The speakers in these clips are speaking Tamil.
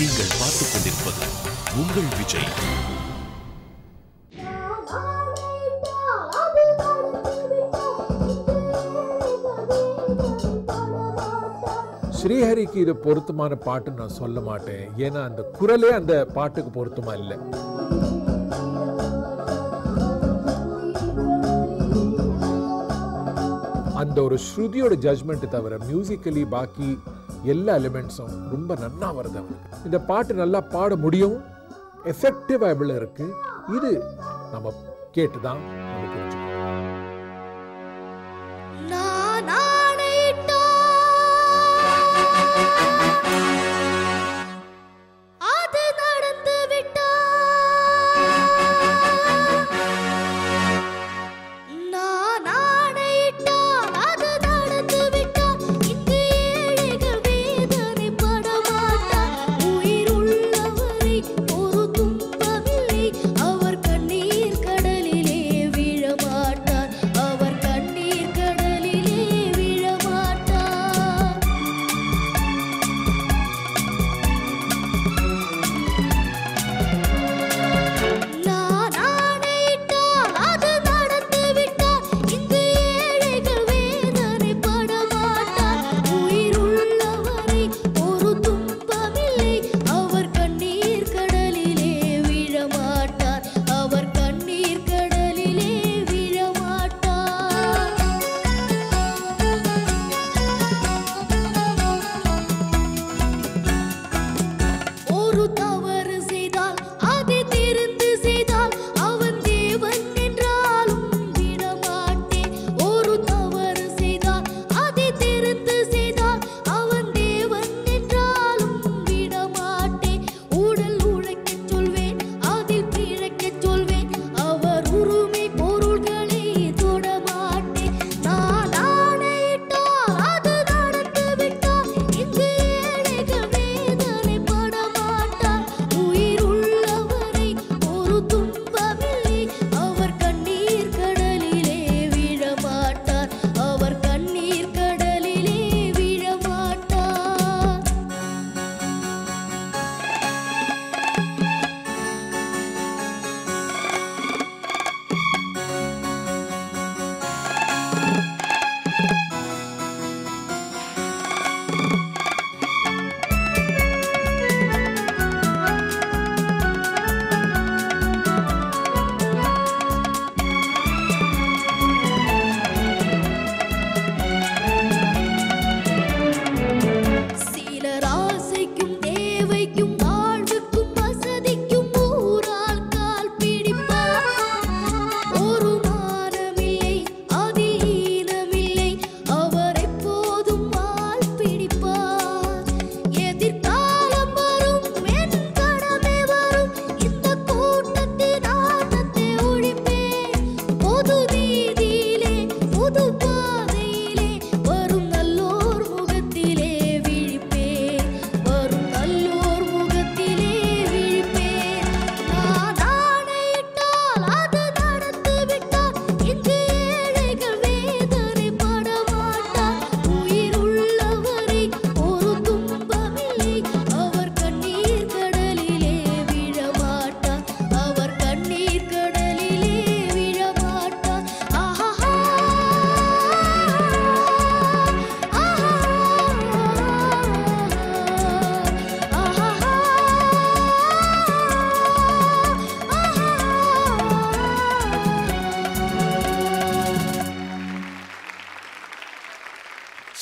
நீங்கள் பார்த்துக் கொண்டிருப்பது உங்கள் விஜய். ஸ்ரீஹரிக்கு இது பொருத்தமான பாட்டு நான் சொல்ல மாட்டேன். ஏன்னா அந்த குரலே அந்த பாட்டுக்கு பொருத்தமா இல்லை. அந்த ஒரு ஸ்ருதியோட ஜட்ஜ்மெண்ட் தவிர மியூசிக்கலி பாக்கி எல்லா எலிமெண்ட்ஸும் ரொம்ப நன்னா வருது அவருக்கு. இந்த பாட்டு நல்லா பாட முடியும், எஃபெக்டிவ் இருக்கு. இது நம்ம கேட்டுதான் நம்ம புரிஞ்சுக்கணும்.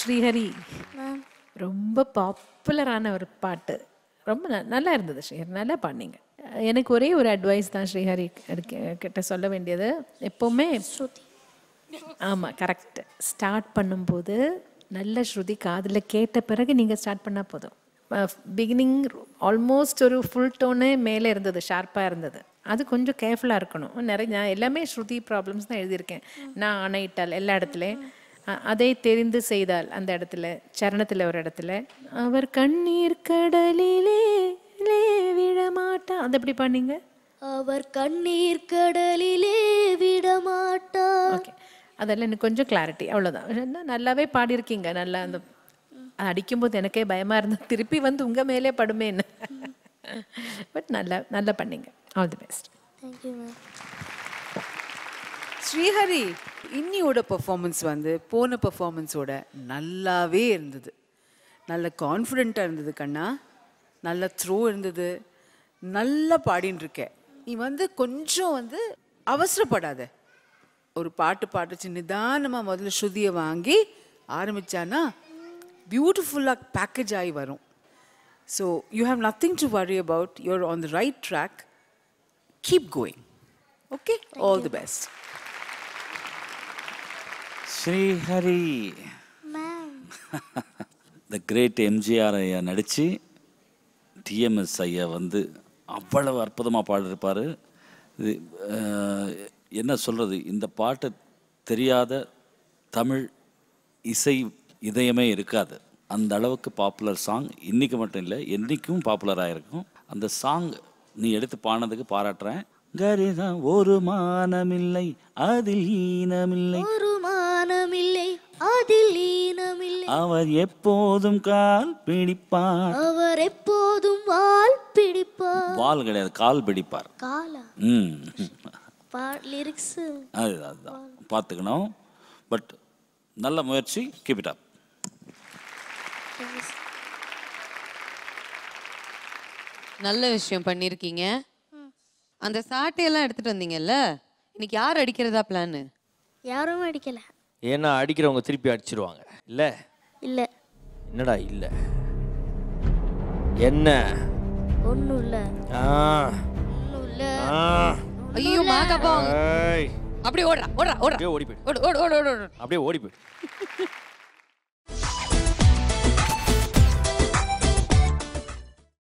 ஸ்ரீஹரி ரொம்ப பாப்புலரான ஒரு பாட்டு, ரொம்ப நல்லா இருந்தது ஸ்ரீஹரி, நல்லா பாடினீங்க. எனக்கு ஒரே ஒரு அட்வைஸ் தான் ஸ்ரீஹரி கிட்ட சொல்ல வேண்டியது, எப்போவுமே ஆமாம் கரெக்ட், ஸ்டார்ட் பண்ணும்போது நல்ல ஸ்ருதி காதில் கேட்ட பிறகு நீங்கள் ஸ்டார்ட் பண்ணால் போதும். பிகினிங் ஆல்மோஸ்ட் ஒரு ஃபுல் டோனே மேலே இருந்தது, ஷார்ப்பாக இருந்தது, அது கொஞ்சம் கேர்ஃபுல்லாக இருக்கணும். நான் எல்லாமே ஸ்ருதி ப்ராப்ளம்ஸ் தான் எழுதியிருக்கேன். நான் அணையிட்டால் எல்லா இடத்துலையும் அதை தெரிந்து செய்தால் அந்த இடத்துல சரணத்தில் ஒரு இடத்துல அவர் கண்ணீர் கடலிலே விழமாட்டா, அது எப்படி பண்ணீங்க? அவர் கண்ணீர் கடலிலே விடமாட்டா. ஓகே, அதெல்லாம் எனக்கு கொஞ்சம் கிளாரிட்டி, அவ்வளோதான். நல்லாவே பாடியிருக்கீங்க. நல்லா அந்த அடிக்கும்போது எனக்கே பயமாக இருந்தது, திருப்பி வந்து உங்கள் மேலே படுமேன்னு. பட் நல்லா பண்ணீங்க. All the best. Thank you ma'am. Srihari, இன்னியோட பெர்ஃபார்மன்ஸ் வந்து போன பெர்ஃபார்மன்ஸோட நல்லாவே இருந்தது. நல்ல கான்ஃபிடென்ட்டாக இருந்தது கண்ணா, நல்ல த்ரோ இருந்தது, நல்லா பாடின்னு இருக்க. நீ வந்து கொஞ்சம் வந்து அவசரப்படாத. ஒரு பாட்டு நிதானமாக முதல்ல ஸ்ருதியை வாங்கி ஆரம்பித்தானா பியூட்டிஃபுல்லாக பேக்கேஜ் ஆகி வரும். So you have nothing to worry about. You're on the right track. Keep going. Okay, all the best. Srihari, ma'am the great MGR ஐயா நடித்து டிஎம்எஸ் ஐயா வந்து அவ்வளவு அற்புதமாக பாடிருப்பார். இது என்ன சொல்கிறது, இந்த பாட்டு தெரியாத தமிழ் இசை இதயமே இருக்காது. அந்த அளவுக்கு பாப்புலர் சாங். இன்றைக்கி மட்டும் இல்லை, என்றைக்கும் பாப்புலராக இருக்கும். அந்த சாங் நீ எடுத்து பாடினதுக்கு பாராட்டுறேன். கரிதான் ஒரு மானமில்லை அதில் ஈனமில்லை, ஒரு மானமில்லை அதில் ஈனமில்லை, அவர் எப்போதும் கால் பிடிப்பார், அவர் எப்போதும் வால் பிடிப்பார். வால் கிடையாது, கால் பிடிப்பார். காலா லிரிக்ஸ் அதுதான் பார்த்துக்கணும். பட் நல்ல முயற்சி, கீப் இட் அப். நல்ல விஷயம் பண்ணியிருக்கீங்க. அந்த சாட்டையெல்லாம் எடுத்துட்டு வந்தீங்கல்ல, இன்னைக்கு யார் அடிக்கிறதா பிளான்? யாரும் அடிக்கல. ஏன்னா அடிக்கிறவங்க திருப்பி அடிச்சிருவாங்க. இல்ல இல்ல. என்னடா இல்ல? என்ன? ஒண்ணும் இல்ல. ஒண்ணும் இல்ல. ஐயோ மாகாபா, ஏய், அப்படியே ஓடுறா ஓடுறா ஓடுறா, அப்படியே ஓடி போயிடு. ஓடு ஓடு ஓடு ஓடு. அப்படியே ஓடி போயிடு.